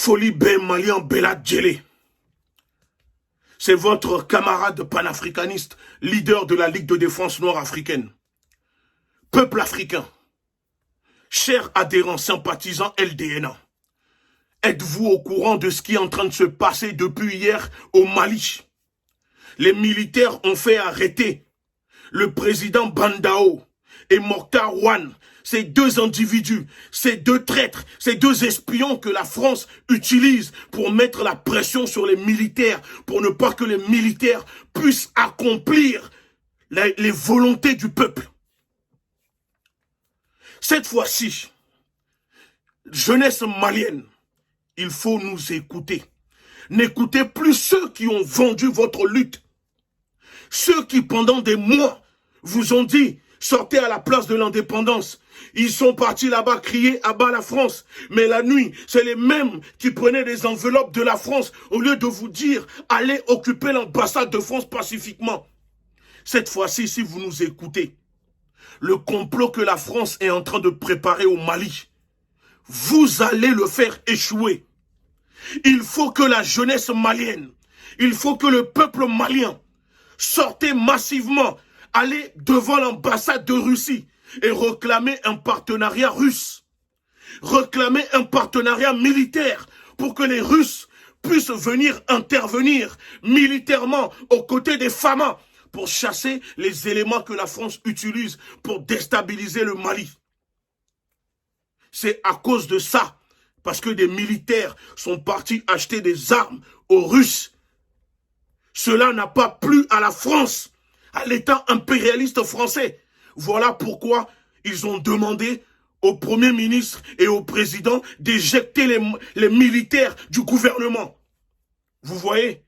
Folie Ben Malian Bella Djele. C'est votre camarade panafricaniste, leader de la Ligue de défense noire africaine. Peuple africain, chers adhérents sympathisants LDNA, êtes-vous au courant de ce qui est en train de se passer depuis hier au Mali? Les militaires ont fait arrêter le président Bandao et Mokhtar Ouane, ces deux individus, ces deux traîtres, ces deux espions que la France utilise pour mettre la pression sur les militaires, pour ne pas que les militaires puissent accomplir les volontés du peuple. Cette fois-ci, jeunesse malienne, il faut nous écouter. N'écoutez plus ceux qui ont vendu votre lutte. Ceux qui, pendant des mois, vous ont dit, sortez à la place de l'indépendance. Ils sont partis là-bas crier à bas la France. Mais la nuit, c'est les mêmes qui prenaient des enveloppes de la France au lieu de vous dire, allez occuper l'ambassade de France pacifiquement. Cette fois-ci, si vous nous écoutez, le complot que la France est en train de préparer au Mali, vous allez le faire échouer. Il faut que la jeunesse malienne, il faut que le peuple malien sortez massivement, allez devant l'ambassade de Russie et réclamer un partenariat russe. Réclamer un partenariat militaire pour que les Russes puissent venir intervenir militairement aux côtés des FAMA pour chasser les éléments que la France utilise pour déstabiliser le Mali. C'est à cause de ça, parce que des militaires sont partis acheter des armes aux Russes. Cela n'a pas plu à la France, à l'État impérialiste français. Voilà pourquoi ils ont demandé au Premier ministre et au Président d'éjecter les militaires du gouvernement. Vous voyez,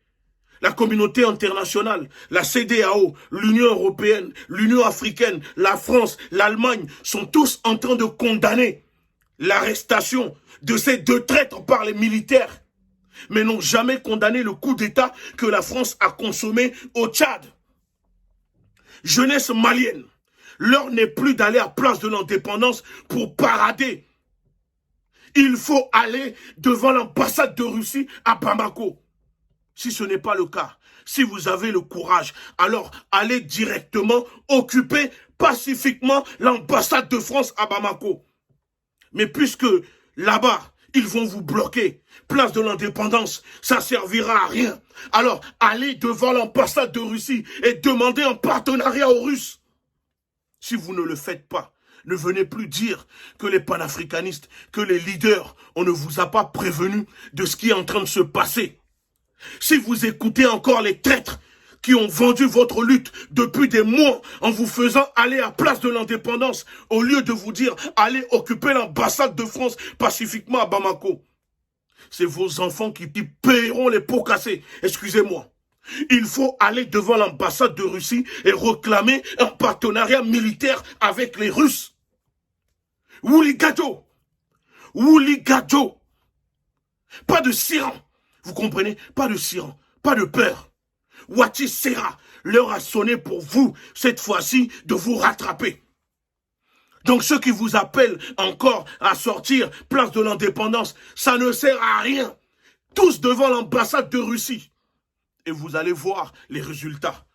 la communauté internationale, la CEDEAO, l'Union européenne, l'Union africaine, la France, l'Allemagne sont tous en train de condamner l'arrestation de ces deux traîtres par les militaires, mais n'ont jamais condamné le coup d'État que la France a consommé au Tchad. Jeunesse malienne, l'heure n'est plus d'aller à Place de l'Indépendance pour parader. Il faut aller devant l'ambassade de Russie à Bamako. Si ce n'est pas le cas, si vous avez le courage, alors allez directement occuper pacifiquement l'ambassade de France à Bamako. Mais puisque là-bas, ils vont vous bloquer, Place de l'Indépendance, ça servira à rien. Alors, allez devant l'ambassade de Russie et demandez un partenariat aux Russes. Si vous ne le faites pas, ne venez plus dire que les panafricanistes, que les leaders, on ne vous a pas prévenu de ce qui est en train de se passer. Si vous écoutez encore les traîtres qui ont vendu votre lutte depuis des mois en vous faisant aller à Place de l'Indépendance au lieu de vous dire allez occuper l'ambassade de France pacifiquement à Bamako. C'est vos enfants qui paieront les pots cassés. Excusez-moi. Il faut aller devant l'ambassade de Russie et réclamer un partenariat militaire avec les Russes. Wouli Gadjo. Wouli Gadjo. Pas de siran. Vous comprenez? Pas de siran. Pas de peur. Wati Sera, l'heure a sonné pour vous, cette fois-ci, de vous rattraper. Donc ceux qui vous appellent encore à sortir Place de l'Indépendance, ça ne sert à rien. Tous devant l'ambassade de Russie. Et vous allez voir les résultats.